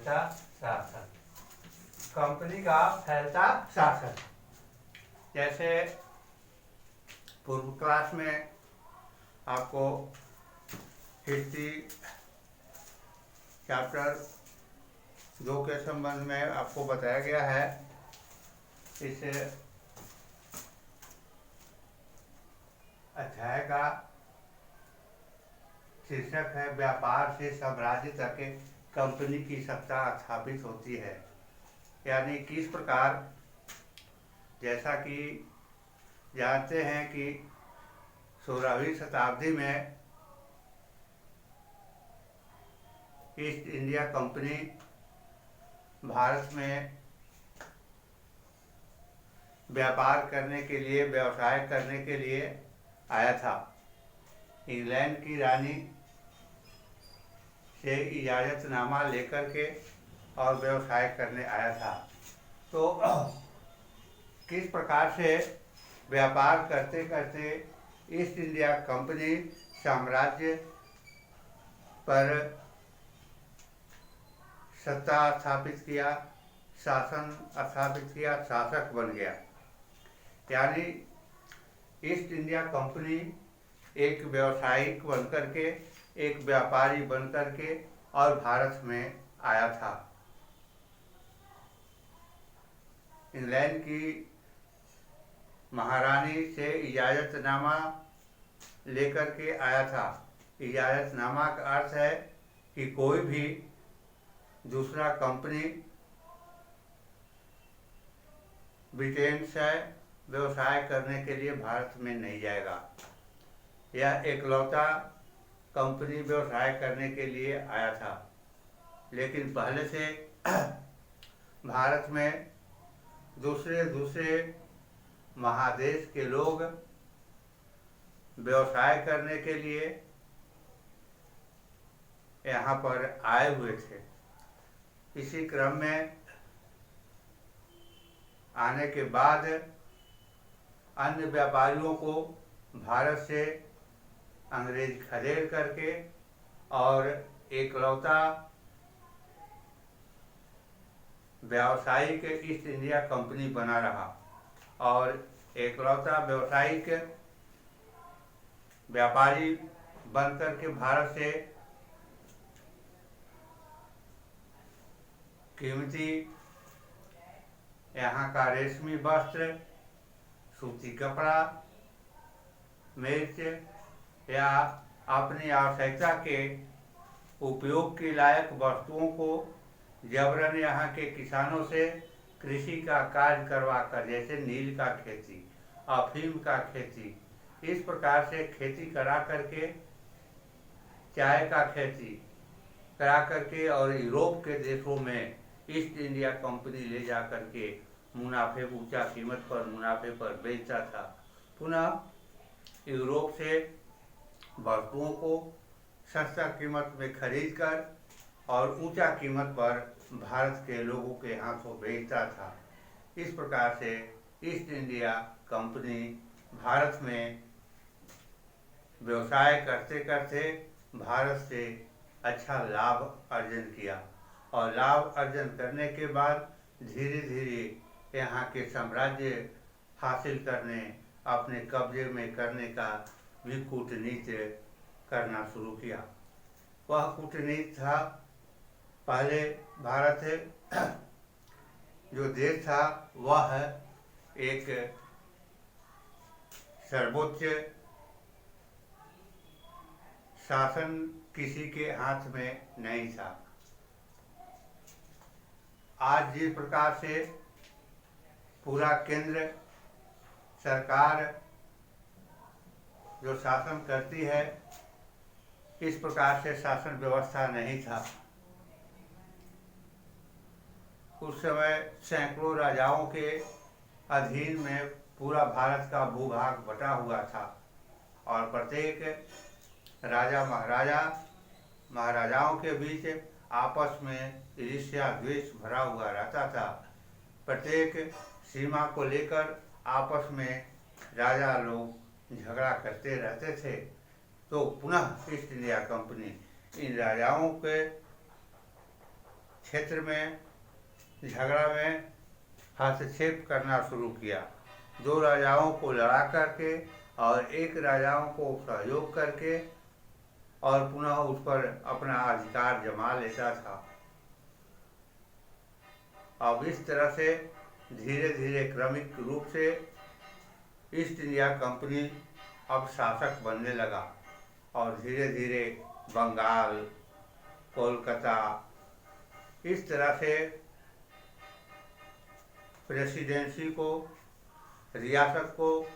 फैलता शासन। कंपनी का फैलता शासन। जैसे पूर्व क्लास में आपको हिस्ट्री चैप्टर 2 के संबंध में आपको बताया गया है। इस अध्याय का शीर्षक है व्यापार से साम्राज्य तक कंपनी की सत्ता स्थापित होती है। यानी किस प्रकार, जैसा कि जानते हैं कि 16वीं शताब्दी में ईस्ट इंडिया कंपनी भारत में व्यापार करने के लिए, व्यवसाय करने के लिए आया था। इंग्लैंड की रानी से इजाज़तनामा लेकर के और व्यवसाय करने आया था। तो किस प्रकार से व्यापार करते करते ईस्ट इंडिया कंपनी साम्राज्य पर सत्ता स्थापित किया, शासन स्थापित किया, शासक बन गया। यानी ईस्ट इंडिया कंपनी एक व्यवसायिक बनकर के, एक व्यापारी बनकर के और भारत में आया था। इंग्लैंड की महारानी से इजाज़तनामा लेकर के आया था। इजाज़तनामा का अर्थ है कि कोई भी दूसरा कंपनी ब्रिटेन से व्यवसाय करने के लिए भारत में नहीं जाएगा। यह एकलौता कंपनी व्यवसाय करने के लिए आया था। लेकिन पहले से भारत में दूसरे दूसरे महादेश के लोग व्यवसाय करने के लिए यहाँ पर आए हुए थे। इसी क्रम में आने के बाद अन्य व्यापारियों को भारत से अंग्रेज खदेड़ करके और एकलौता व्यावसायिक ईस्ट इंडिया कंपनी बना रहा और एकलौता व्यावसायिक व्यापारी बनकर के भारत से कीमती यहाँ का रेशमी वस्त्र, सूती कपड़ा, मिर्च या अपनी आवश्यकता के उपयोग के लायक वस्तुओं को जबरन यहाँ के किसानों से कृषि का कार्य करवाकर, जैसे नील का खेती, अफीम का खेती, इस प्रकार से खेती करा करके, चाय का खेती करा करके और यूरोप के देशों में ईस्ट इंडिया कंपनी ले जा करके मुनाफे, ऊंचा कीमत पर मुनाफे पर बेचता था। पुनः यूरोप से वस्तुओं को सस्ता कीमत में खरीद कर और ऊंचा कीमत पर भारत के लोगों के हाथों बेचता था। इस प्रकार से ईस्ट इंडिया कंपनी भारत में व्यवसाय करते करते भारत से अच्छा लाभ अर्जन किया और लाभ अर्जन करने के बाद धीरे धीरे यहाँ के साम्राज्य हासिल करने, अपने कब्जे में करने का भी कूटनीति करना शुरू किया। वह कूटनीति था, पहले भारत जो देश था वह एक सर्वोच्च शासन किसी के हाथ में नहीं था। आज जिस प्रकार से पूरा केंद्र सरकार जो शासन करती है, इस प्रकार से शासन व्यवस्था नहीं था। उस समय सैकड़ों राजाओं के अधीन में पूरा भारत का भूभाग बटा हुआ था और प्रत्येक राजा महाराजाओं के बीच आपस में ईर्ष्या द्वेष भरा हुआ रहता था। प्रत्येक सीमा को लेकर आपस में राजा लोग झगड़ा करते रहते थे। तो पुनः ईस्ट इंडिया कंपनी इन राजाओं के क्षेत्र में झगड़ा में हस्तक्षेप करना शुरू किया। दो राजाओं को लड़ा करके और एक राजाओं को सहयोग करके और पुनः उस पर अपना अधिकार जमा लेता था। अब इस तरह से धीरे धीरे क्रमिक रूप से ईस्ट इंडिया कंपनी अब शासक बनने लगा और धीरे धीरे बंगाल, कोलकाता, इस तरह से प्रेसिडेंसी को, रियासत को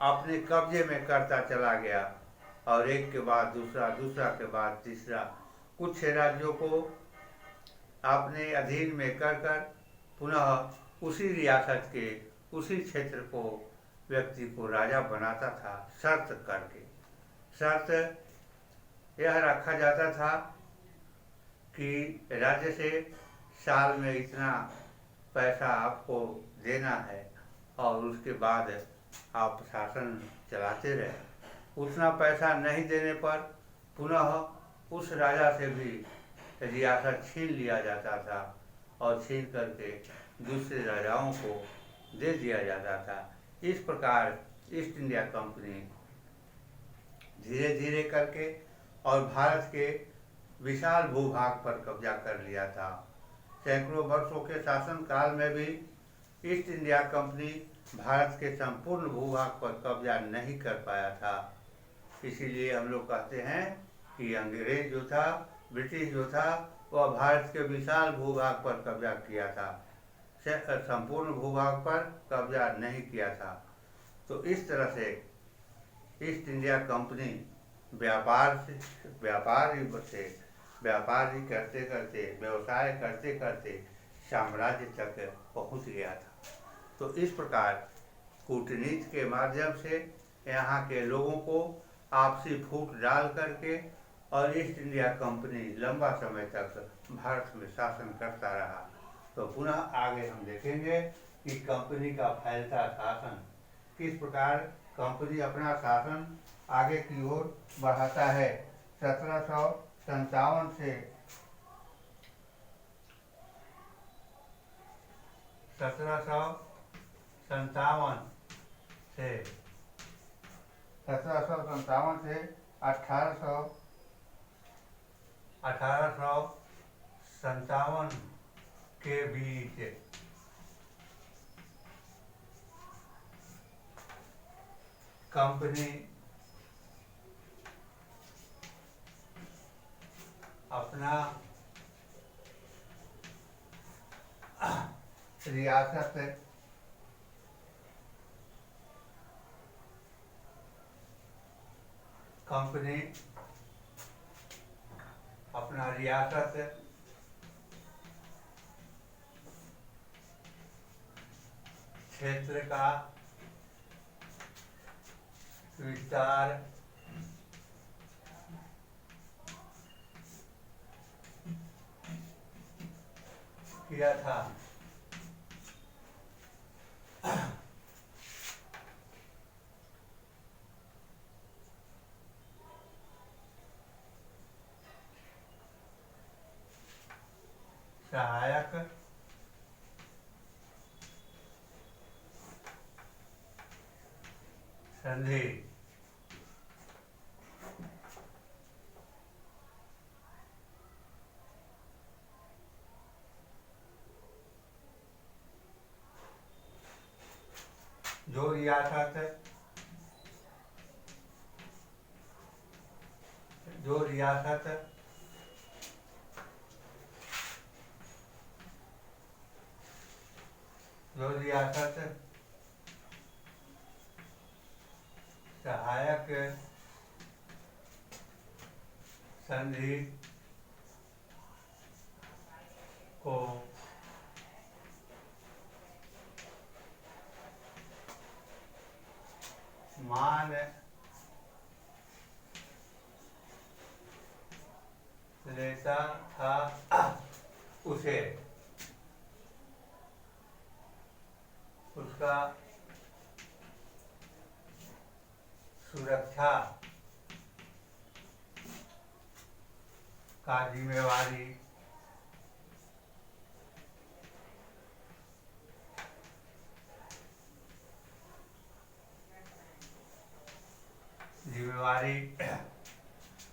अपने कब्जे में करता चला गया और एक के बाद दूसरा, दूसरा के बाद तीसरा, कुछ राज्यों को अपने अधीन में कर कर पुनः उसी रियासत के, उसी क्षेत्र को, व्यक्ति को राजा बनाता था शर्त करके। शर्त यह रखा जाता था कि राज्य से साल में इतना पैसा आपको देना है और उसके बाद आप शासन चलाते रहे। उतना पैसा नहीं देने पर पुनः उस राजा से भी रियासत छीन लिया जाता था और छीन करके दूसरे राजाओं को दे दिया जाता था। इस प्रकार ईस्ट इंडिया कंपनी धीरे धीरे करके और भारत के विशाल भूभाग पर कब्जा कर लिया था। सैकड़ों वर्षों के शासन काल में भी ईस्ट इंडिया कंपनी भारत के संपूर्ण भूभाग पर कब्जा नहीं कर पाया था। इसीलिए हम लोग कहते हैं कि अंग्रेज जो था, ब्रिटिश जो था, वह भारत के विशाल भूभाग पर कब्जा किया था, संपूर्ण भूभाग पर कब्जा नहीं किया था। तो इस तरह से ईस्ट इंडिया कंपनी व्यापारी करते करते, व्यवसाय करते करते साम्राज्य तक पहुंच गया था। तो इस प्रकार कूटनीति के माध्यम से यहाँ के लोगों को आपसी फूट डाल करके और ईस्ट इंडिया कंपनी लंबा समय तक भारत में शासन करता रहा। तो पुनः आगे हम देखेंगे कि कंपनी का फैलता शासन, किस प्रकार कंपनी अपना शासन आगे की ओर बढ़ाता है। 1757 से 1757 से 1857 के बीच कंपनी अपना रियासत क्षेत्र का विस्तार किया था। सहायक संधि जो रियासत सहायक संधि को मान लेता था, उसे उसका सुरक्षा का जिम्मेवारी जिम्मेवारी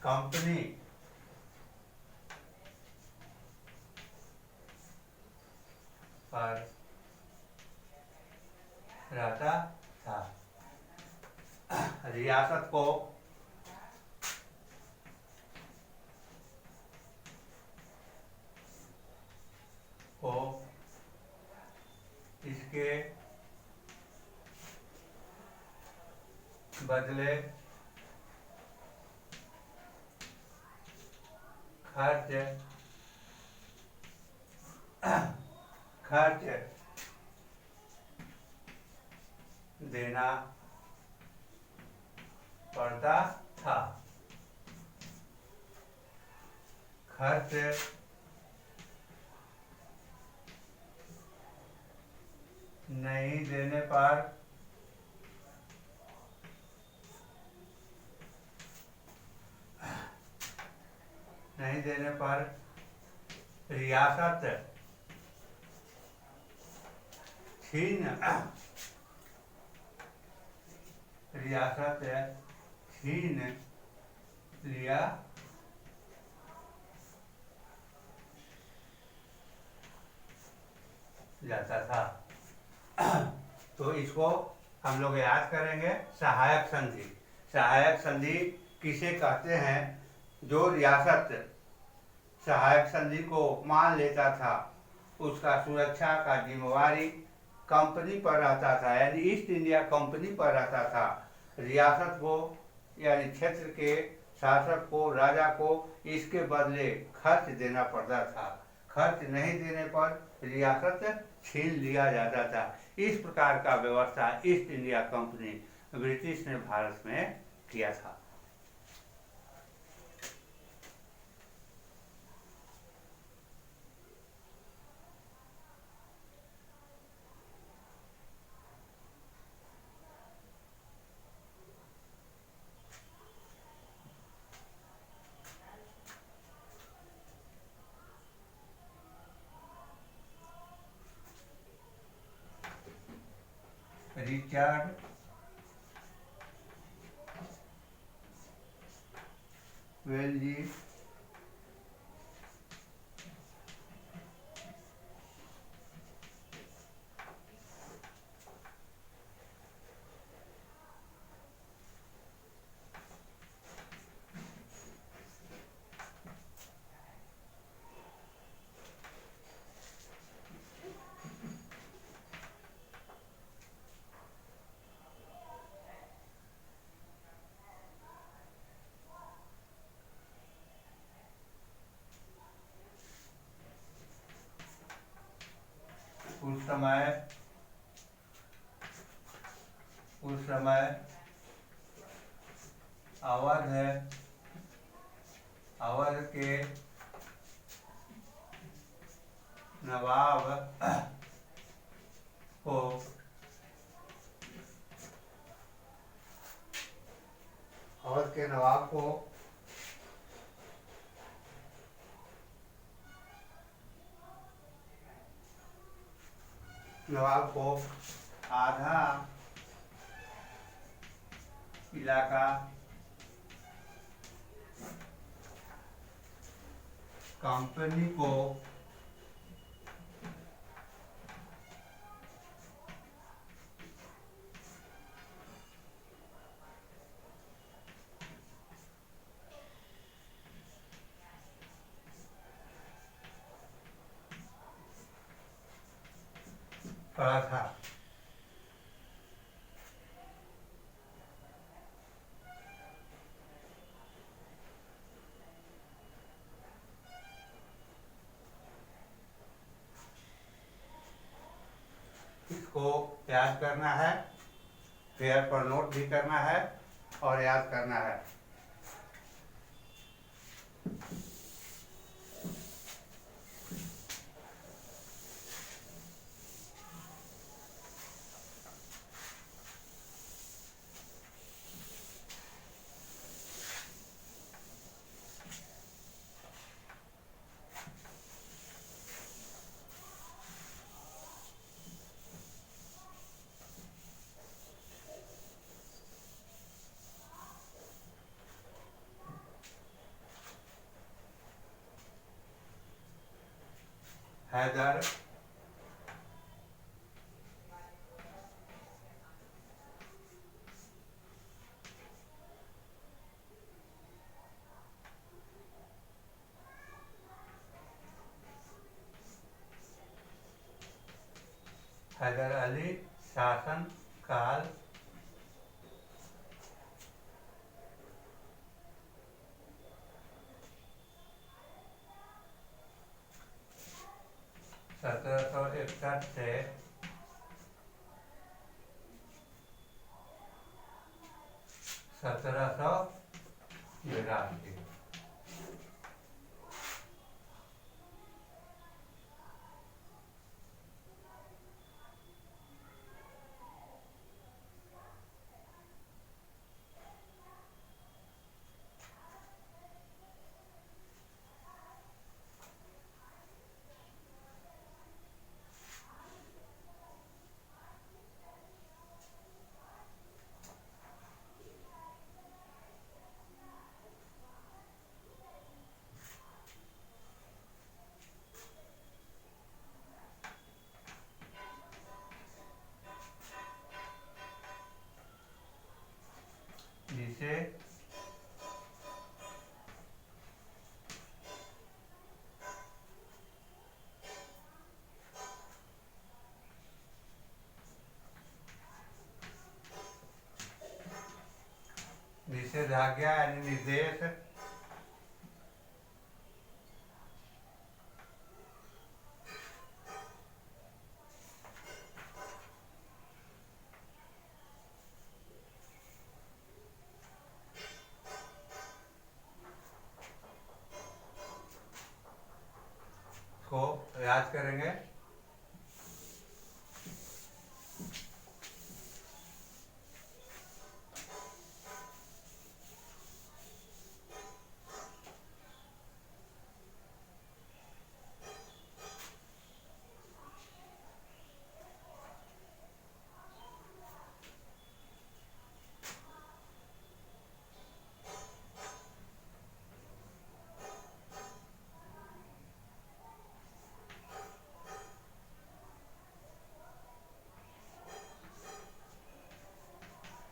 कंपनी पर रहता था। रियासत को इसके बदले खर्च देना पड़ता था। खर्च नहीं देने पर रियासत छीन लिया जाता था। तो इसको हम लोग याद करेंगे। सहायक संधि। सहायक संधि किसे कहते हैं? जो रियासत सहायक संधि को मान लेता था, उसका सुरक्षा का जिम्मेवारी कंपनी पर रहता था, यानी ईस्ट इंडिया कंपनी पर रहता था। रियासत को यानी क्षेत्र के शासक को, राजा को इसके बदले खर्च देना पड़ता था। खर्च नहीं देने पर रियासत छीन लिया जाता था। इस प्रकार का व्यवस्था ईस्ट इंडिया कंपनी ब्रिटिश ने भारत में किया था। रिचर्ड वेल्जी उस समय अवध के नवाब को आधा इलाका कंपनी को पड़ा था। इसको याद करना है, पेपर पर नोट भी करना है और याद करना है। हैदर हैदर अली शासन काल 1761 से 1782। जिसे निषेधाज्ञा यानी निर्देश को याद करेंगे।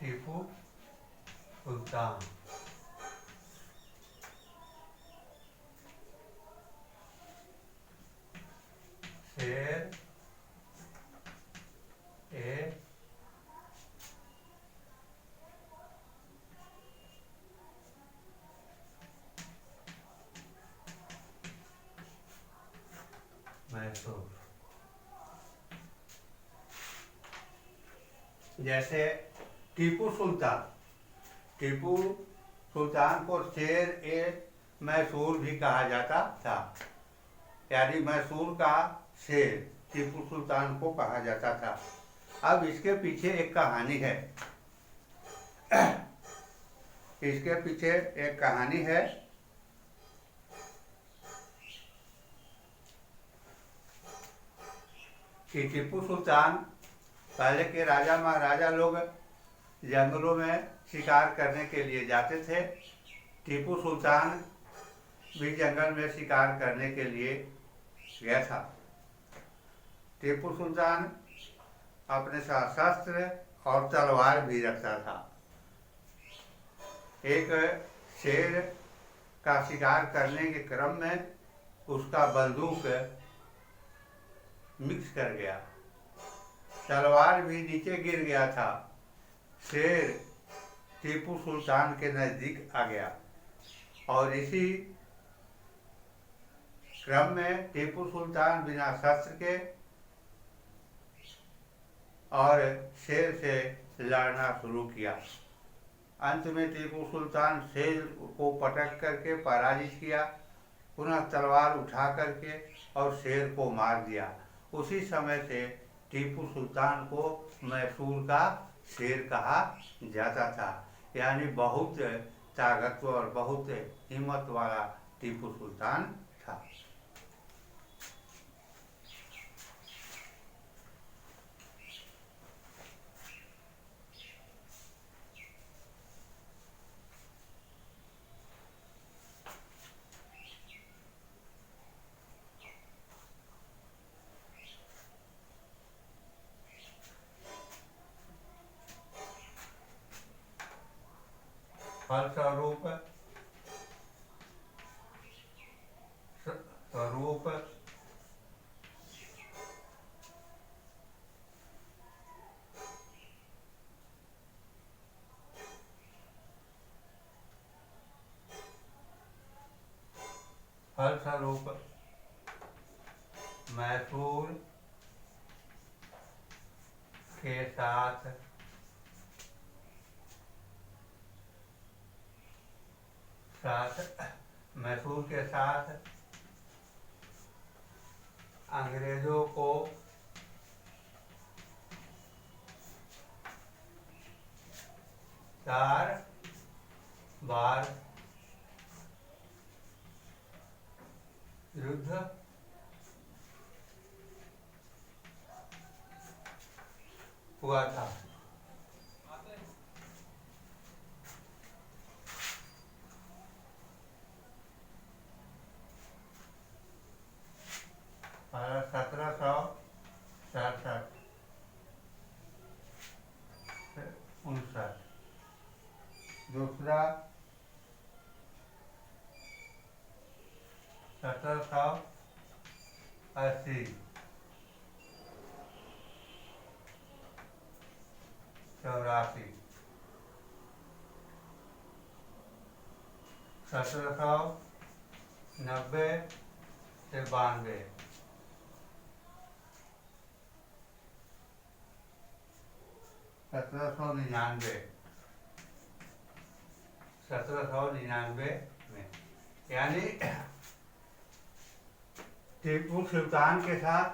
टीपू सुल्तान शेर ए मैसूर। जैसे टीपू सुल्तान को शेर ए मैसूर भी कहा जाता था, यानी मैसूर का शेर टीपू सुल्तान को कहा जाता था। अब इसके पीछे एक कहानी है। इसके पीछे एक कहानी है कि टीपू सुल्तान पहले के राजा महाराजा लोग जंगलों में शिकार करने के लिए जाते थे। टीपू सुल्तान भी जंगल में शिकार करने के लिए गया था। टीपू सुल्तान अपने साथ शस्त्र और तलवार भी रखता था। एक शेर का शिकार करने के क्रम में उसका बंदूक मिक्स कर गया, तलवार भी नीचे गिर गया था। शेर टीपू सुल्तान के नज़दीक आ गया और इसी क्रम में टीपू सुल्तान बिना शस्त्र के और शेर से लड़ना शुरू किया। अंत में टीपू सुल्तान शेर को पटक करके पराजित किया, पुनः तलवार उठा करके और शेर को मार दिया। उसी समय से टीपू सुल्तान को मैसूर का शेर कहा जाता था, यानी बहुत ताकतवर, बहुत हिम्मत वाला टीपू सुल्तान था। फलस्वरूप स्वरूप फलस्वरूप महसूल के साथ महसूल के साथ अंग्रेजों को चार बार युद्ध हुआ था। और 1767 से 59। दूसरा 1780 84। 1790 से 92। 1799 में, यानी टीपू सुल्तान के साथ,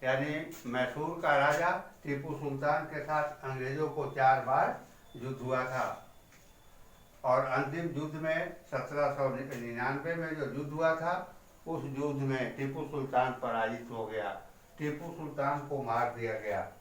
यानी मैसूर का राजा टीपू सुल्तान के साथ अंग्रेजों को 4 बार युद्ध हुआ था। और अंतिम युद्ध में 1799 में जो युद्ध हुआ था, उस युद्ध में टीपू सुल्तान पराजित हो गया, टीपू सुल्तान को मार दिया गया।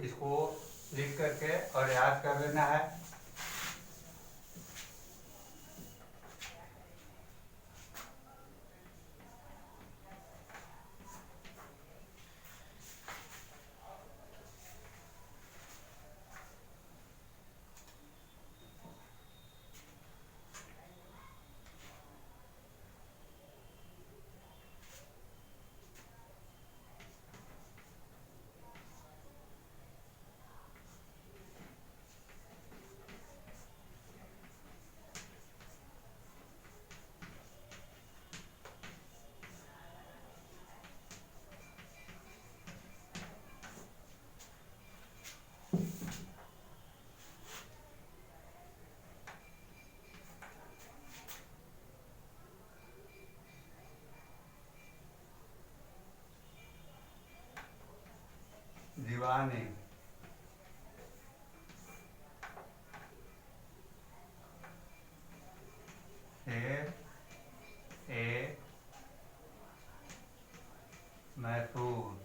इसको लिख करके और याद कर लेना है। दीवानी ए महसूल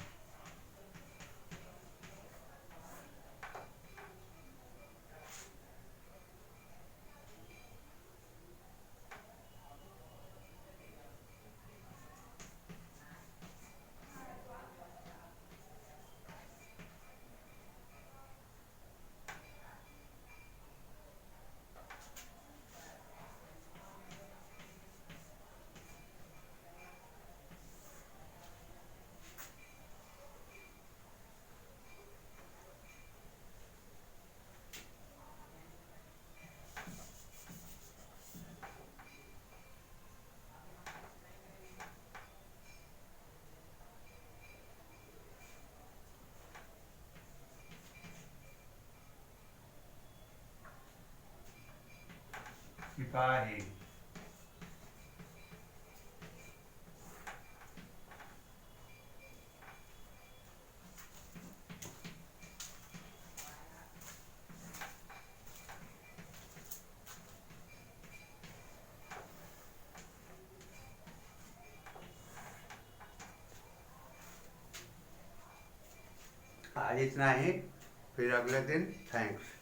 का ही। आज इतना ही, फिर अगले दिन थैंक्स।